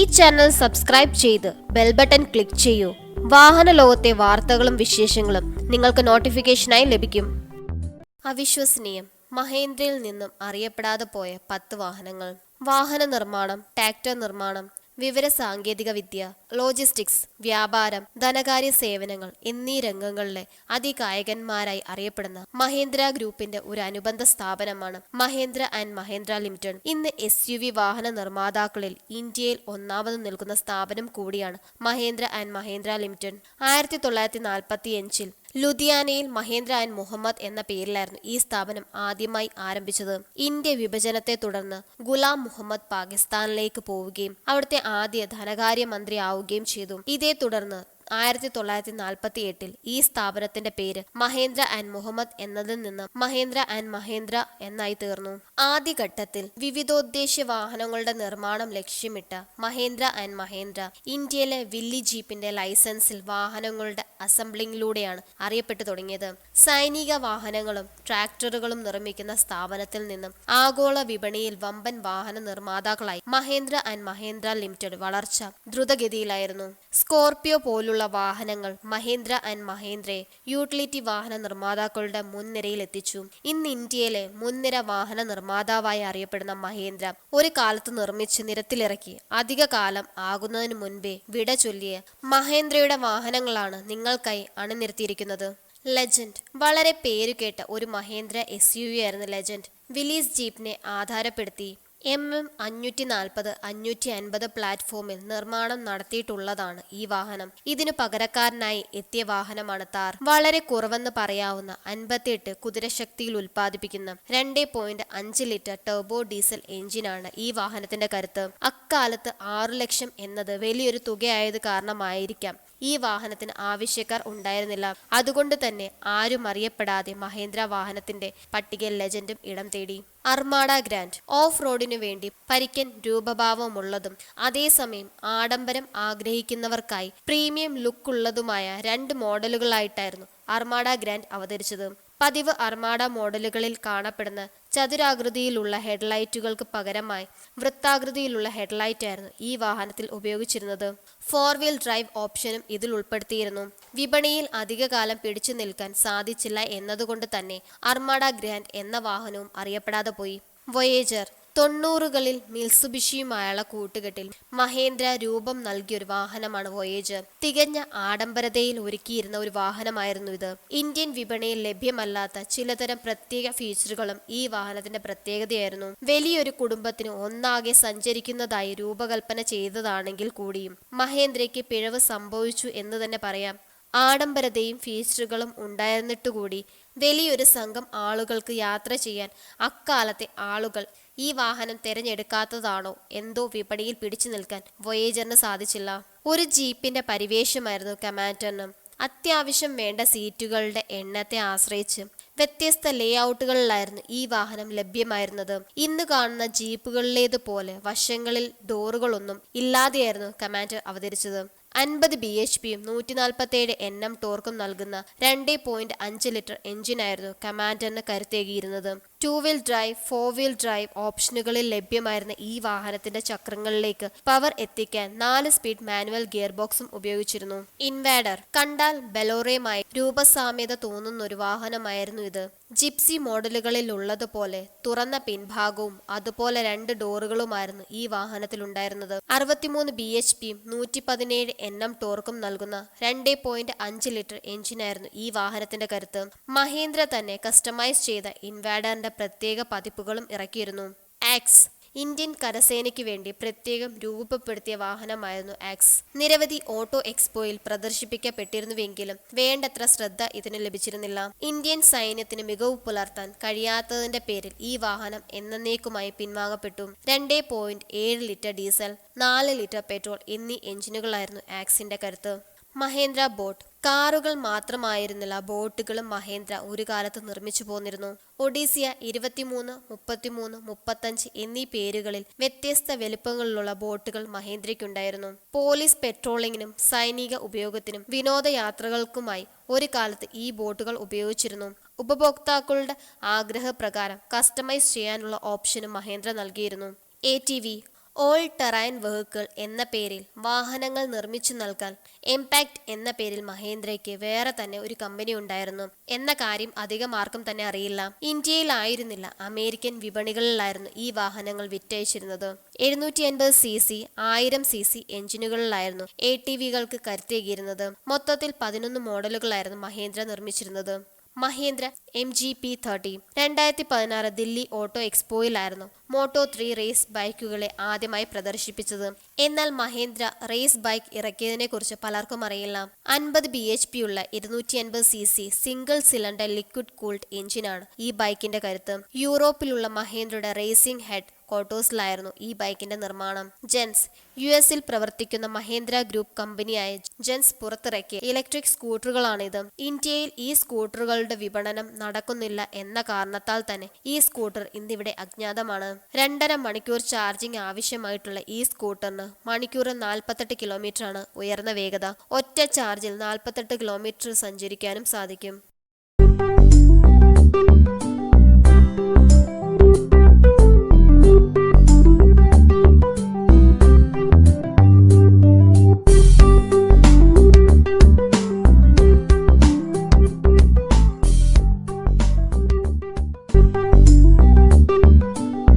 ഈ channel subscribe ചെയ്ത് bell button click ചെയ്യൂ. വാഹന ലോകത്തെ വാർത്തകളും വിശേഷങ്ങളും നിങ്ങൾക്ക് നോട്ടിഫിക്കേഷനായി ലഭിക്കും. അവിശ്വസനീയം. മഹേന്ദ്രയിൽ നിന്നും അറിയപ്പെടാതെ പോയ 10 വാഹനങ്ങൾ. വാഹന നിർമ്മാണം, ട്രാക്ടർ നിർമ്മാണം, വിവര സാങ്കേതിക വിദ്യ, ലോജിസ്റ്റിക്സ്, വ്യാപാരം, ധനകാര്യ സേവനങ്ങൾ എന്നീ രംഗങ്ങളിലെ അതികായകന്മാരായി അറിയപ്പെടുന്ന മഹീന്ദ്ര ഗ്രൂപ്പിന്റെ ഒരു അനുബന്ധ സ്ഥാപനമാണ് മഹീന്ദ്ര ആൻഡ് മഹീന്ദ്ര ലിമിറ്റഡ്. ഇന്ന് SUV വാഹന നിർമ്മാതാക്കളിൽ ഇന്ത്യയിൽ ഒന്നാമത് നിൽക്കുന്ന സ്ഥാപനം കൂടിയാണ് മഹീന്ദ്ര ആൻഡ് മഹീന്ദ്ര ലിമിറ്റഡ്. 1945 ലുധിയാനയിൽ മഹീന്ദ്ര ആൻഡ് മുഹമ്മദ് എന്ന പേരിലായിരുന്നു ഈ സ്ഥാപനം ആദ്യമായി ആരംഭിച്ചത്. ഇന്ത്യ വിഭജനത്തെ തുടർന്ന് ഗുലാം മുഹമ്മദ് പാകിസ്ഥാനിലേക്ക് പോവുകയും അവിടുത്തെ ആദ്യ ധനകാര്യ മന്ത്രി ആവുകയും ചെയ്തു. ഇതേ തുടർന്ന് 1948 ഈ സ്ഥാപനത്തിന്റെ പേര് മഹീന്ദ്ര ആൻഡ് മുഹമ്മദ് എന്നതിൽ നിന്ന് മഹീന്ദ്ര ആൻഡ് മഹീന്ദ്ര എന്നായി തീർന്നു. ആദ്യഘട്ടത്തിൽ വിവിധോദ്ദേശ്യ വാഹനങ്ങളുടെ നിർമ്മാണം ലക്ഷ്യമിട്ട മഹീന്ദ്ര ആൻഡ് മഹീന്ദ്ര ഇന്ത്യയിലെ വില്ലി ജീപ്പിന്റെ ലൈസൻസിൽ വാഹനങ്ങളുടെ അസംബ്ലിങ്ങിലൂടെയാണ് അറിയപ്പെട്ടു തുടങ്ങിയത്. സൈനിക വാഹനങ്ങളും ട്രാക്ടറുകളും നിർമ്മിക്കുന്ന സ്ഥാപനത്തിൽ നിന്നും ആഗോള വിപണിയിൽ വമ്പൻ വാഹന നിർമ്മാതാക്കളായി മഹീന്ദ്ര ആൻഡ് മഹീന്ദ്ര ലിമിറ്റഡ് വളർച്ച ദ്രുതഗതിയിലായിരുന്നു. സ്കോർപിയോ പോലുള്ള വാഹനങ്ങൾ മഹീന്ദ്ര ആൻഡ് മഹീന്ദ്രയെ യൂട്ടിലിറ്റി വാഹന നിർമ്മാതാക്കളുടെ മുൻനിരയിൽ എത്തിച്ചു. ഇന്ന് ഇന്ത്യയിലെ മുൻനിര വാഹന നിർമ്മാതാവായി അറിയപ്പെടുന്ന മഹീന്ദ്ര ഒരു കാലത്ത് നിർമ്മിച്ച് നിരത്തിലിറക്കി അധിക കാലം ആകുന്നതിന് മുൻപേ വിട ചൊല്ലിയ മഹീന്ദ്രയുടെ വാഹനങ്ങളാണ് നിങ്ങൾക്കായി അണിനിരത്തിയിരിക്കുന്നത്. ലെജൻഡ്. വളരെ പേരുകേട്ട ഒരു മഹീന്ദ്ര SUV ആയിരുന്നു ലെജൻഡ്. വിലീസ് ജീപ്പിനെ ആധാരപ്പെടുത്തി MM540 550 പ്ലാറ്റ്ഫോമിൽ നിർമ്മാണം നടത്തിയിട്ടുള്ളതാണ് ഈ വാഹനം. ഇതിനു പകരക്കാരനായി എത്തിയ വാഹനമാണ് താർ. വളരെ കുറവെന്ന് പറയാവുന്ന 58 കുതിരശക്തിയിൽ ഉൽപ്പാദിപ്പിക്കുന്ന 2.5 ലിറ്റർ ടർബോ ഡീസൽ എഞ്ചിനാണ് ഈ വാഹനത്തിന്റെ കരുത്ത്. അക്കാലത്ത് 6 ലക്ഷം എന്നത് വലിയൊരു തുകയായത് കാരണമായിരിക്കാം ഈ വാഹനത്തിന് ആവശ്യക്കാർ ഉണ്ടായിരുന്നില്ല. അതുകൊണ്ട് തന്നെ ആരും അറിയപ്പെടാതെ മഹീന്ദ്ര വാഹനത്തിന്റെ പട്ടികയിൽ ലെജൻഡും ഇടം തേടി. Armada grand. ഓഫ് റോഡിനു വേണ്ടി പരിക്കൻ രൂപഭാവമുള്ളതും അതേസമയം ആഡംബരം ആഗ്രഹിക്കുന്നവർക്കായി പ്രീമിയം ലുക്കുള്ളതുമായ 2 മോഡലുകളായിട്ടായിരുന്നു അർമാഡ ഗ്രാൻഡ് അവതരിച്ചത്. പതിവ് അർമാഡ മോഡലുകളിൽ കാണപ്പെടുന്ന ചതുരാകൃതിയിലുള്ള ഹെഡ്ലൈറ്റുകൾക്ക് പകരമായി വൃത്താകൃതിയിലുള്ള ഹെഡ്ലൈറ്റ് ആയിരുന്നു ഈ വാഹനത്തിൽ ഉപയോഗിച്ചിരുന്നത്. 4 വീൽ ഡ്രൈവ് ഓപ്ഷനും ഇതിൽ ഉൾപ്പെടുത്തിയിരുന്നു. വിപണിയിൽ അധികകാലം പിടിച്ചു നിൽക്കാൻ സാധിച്ചില്ല എന്നതുകൊണ്ട് തന്നെ അർമാഡ ഗ്രാൻഡ് എന്ന വാഹനവും അറിയപ്പെടാതെ പോയി. വോയേജർ. 90കളിൽ മിത്സുബിഷിയുമായുള്ള കൂട്ടുകെട്ടിൽ മഹീന്ദ്ര രൂപം നൽകിയൊരു വാഹനമാണ് വോയേജർ. തികഞ്ഞ ആഡംബരതയിൽ ഒരുക്കിയിരുന്ന ഒരു വാഹനമായിരുന്നു ഇത്. ഇന്ത്യൻ വിപണിയിൽ ലഭ്യമല്ലാത്ത ചിലതരം പ്രത്യേക ഫീച്ചറുകളും ഈ വാഹനത്തിന്റെ പ്രത്യേകതയായിരുന്നു. വലിയൊരു കുടുംബത്തിന് ഒന്നാകെ സഞ്ചരിക്കുന്നതായി രൂപകൽപ്പന ചെയ്തതാണെങ്കിൽ കൂടിയും മഹീന്ദ്രയ്ക്ക് പിഴവ് സംഭവിച്ചു എന്ന് തന്നെ പറയാം. ആഡംബരതയും ഫീച്ചറുകളും ഉണ്ടായിരുന്നിട്ടുകൂടി വലിയൊരു സംഘം ആളുകൾക്ക് യാത്ര ചെയ്യാൻ അക്കാലത്തെ ആളുകൾ ഈ വാഹനം തിരഞ്ഞെടുക്കാത്തതാണോ എന്തോ വിപണിയിൽ പിടിച്ചു നിൽക്കാൻ വോയേജറിന് സാധിച്ചില്ല. ഒരു ജീപ്പിന്റെ പരിവേഷമായിരുന്നു കമാൻഡറിന്. അത്യാവശ്യം വേണ്ട സീറ്റുകളുടെ എണ്ണത്തെ ആശ്രയിച്ച് വ്യത്യസ്ത ലേഔട്ടുകളിലായിരുന്നു ഈ വാഹനം ലഭ്യമായിരുന്നത്. ഇന്ന് കാണുന്ന ജീപ്പുകളിലേതുപോലെ വശങ്ങളിൽ ഡോറുകളൊന്നും ഇല്ലാതെയായിരുന്നു കമാൻഡർ അവതരിച്ചത്. 50 bhpയും 147 Nm ടോർക്കും നൽകുന്ന 2.5 ലിറ്റർ എഞ്ചിനായിരുന്നു കമാൻഡറിന് കരുത്തേകിയിരുന്നത്. 2 വീൽ ഡ്രൈവ്, 4 വീൽ ഡ്രൈവ് ഓപ്ഷനുകളിൽ ലഭ്യമായിരുന്ന ഈ വാഹനത്തിന്റെ ചക്രങ്ങളിലേക്ക് പവർ എത്തിക്കാൻ 4 സ്പീഡ് മാനുവൽ ഗിയർ ബോക്സും ഉപയോഗിച്ചിരുന്നു. ഇൻവേഡർ. കണ്ടാൽ ബലോറയുമായി രൂപസാമ്യത തോന്നുന്നൊരു വാഹനമായിരുന്നു ഇത്. ജിപ്സി മോഡലുകളിൽ ഉള്ളതുപോലെ തുറന്ന പിൻഭാഗവും അതുപോലെ 2 ഡോറുകളുമായിരുന്നു ഈ വാഹനത്തിലുണ്ടായിരുന്നത്. 63 bhpയും 117 Nm ടോർക്കും നൽകുന്ന 2.5 ലിറ്റർ എഞ്ചിനായിരുന്നു ഈ വാഹനത്തിന്റെ കരുത്ത്. മഹീന്ദ്ര തന്നെ കസ്റ്റമൈസ് ചെയ്ത ഇൻവേഡറിന്റെ പ്രത്യേക പതിപ്പുകളും ഇറക്കിയിരുന്നു. ആക്സ്. ഇന്ത്യൻ കരസേനയ്ക്ക് വേണ്ടി പ്രത്യേകം രൂപപ്പെടുത്തിയ വാഹനമായിരുന്നു ആക്സ്. നിരവധി ഓട്ടോ എക്സ്പോയിൽ പ്രദർശിപ്പിക്കപ്പെട്ടിരുന്നുവെങ്കിലും വേണ്ടത്ര ശ്രദ്ധ ഇതിന് ലഭിച്ചിരുന്നില്ല. ഇന്ത്യൻ സൈന്യത്തിന് മികവ് പുലർത്താൻ കഴിയാത്തതിന്റെ പേരിൽ ഈ വാഹനം എന്നേക്കുമായി പിൻവാങ്ങപ്പെട്ടു. 2.7 ലിറ്റർ ഡീസൽ, 4 ലിറ്റർ പെട്രോൾ എന്നീ എഞ്ചിനുകളായിരുന്നു ആക്സിന്റെ കരുത്ത്. മഹീന്ദ്ര ബോട്ട്. കാറുകൾ മാത്രമായിരുന്നില്ല, ബോട്ടുകളും മഹീന്ദ്ര ഒരു കാലത്ത് നിർമ്മിച്ചു പോന്നിരുന്നു. ഒഡീസിയ 23, 33, 35 എന്നീ പേരുകളിൽ വ്യത്യസ്ത വലുപ്പങ്ങളിലുള്ള ബോട്ടുകൾ മഹീന്ദ്രയ്ക്കുണ്ടായിരുന്നു. പോലീസ് പെട്രോളിങ്ങിനും സൈനിക ഉപയോഗത്തിനും വിനോദയാത്രകൾക്കുമായി ഒരു കാലത്ത് ഈ ബോട്ടുകൾ ഉപയോഗിച്ചിരുന്നു. ഉപഭോക്താക്കളുടെ ആഗ്രഹപ്രകാരം കസ്റ്റമൈസ് ചെയ്യാനുള്ള ഓപ്ഷനും മഹീന്ദ്ര നൽകിയിരുന്നു. ATV ഓൾ ടെറൈൻ വെഹിക്കിൾ എന്ന പേരിൽ വാഹനങ്ങൾ നിർമ്മിച്ചു നൽകാൻ ഇംപാക്ട് എന്ന പേരിൽ മഹേന്ദ്രയ്ക്ക് വേറെ തന്നെ ഒരു കമ്പനി ഉണ്ടായിരുന്നു എന്ന കാര്യം അധികം ആർക്കും തന്നെ അറിയില്ല. ഇന്ത്യയിലായിരുന്നില്ല, അമേരിക്കൻ വിപണികളിലായിരുന്നു ഈ വാഹനങ്ങൾ വിറ്റഴിച്ചിരുന്നത്. 750cc 1000cc എഞ്ചിനുകളിലായിരുന്നു ATVകൾക്ക് കരുത്തേകിയിരുന്നത്. മൊത്തത്തിൽ 11 മോഡലുകളായിരുന്നു മഹേന്ദ്ര നിർമ്മിച്ചിരുന്നത്. മഹീന്ദ്ര MGP30 2016 ദില്ലി ഓട്ടോ എക്സ്പോയിലായിരുന്നു മോട്ടോ3 റേസ് ബൈക്കുകളെ ആദ്യമായി പ്രദർശിപ്പിച്ചത്. എന്നാൽ മഹീന്ദ്ര റേസ് ബൈക്ക് ഇറക്കിയതിനെ കുറിച്ച് പലർക്കും അറിയില്ല. 50 bhp ഉള്ള 250cc single cylinder liquid cooled എഞ്ചിനാണ് ഈ ബൈക്കിന്റെ കരുത്ത്. യൂറോപ്പിലുള്ള മഹീന്ദ്രയുടെ റേസിംഗ് ഹെഡ് ക്വാർട്ടേഴ്സിലായിരുന്നു ഈ ബൈക്കിന്റെ നിർമ്മാണം. ജെൻസ് US-ൽ പ്രവർത്തിക്കുന്ന മഹീന്ദ്ര ഗ്രൂപ്പ് കമ്പനിയായ ജെൻസ് പുറത്തിറക്കിയ ഇലക്ട്രിക് സ്കൂട്ടറുകളാണിത്. ഇന്ത്യയിൽ ഈ സ്കൂട്ടറുകളുടെ വിപണനം നടക്കുന്നില്ല എന്ന കാരണത്താൽ തന്നെ ഈ സ്കൂട്ടർ ഇന്നിവിടെ അജ്ഞാതമാണ്. 2.5 മണിക്കൂർ ചാർജിംഗ് ആവശ്യമായിട്ടുള്ള ഈ സ്കൂട്ടറിന് മണിക്കൂറിൽ 48 കിലോമീറ്ററാണ് ഉയർന്ന വേഗത. ഒറ്റ ചാർജിൽ 48 കിലോമീറ്റർ സഞ്ചരിക്കാനും സാധിക്കും.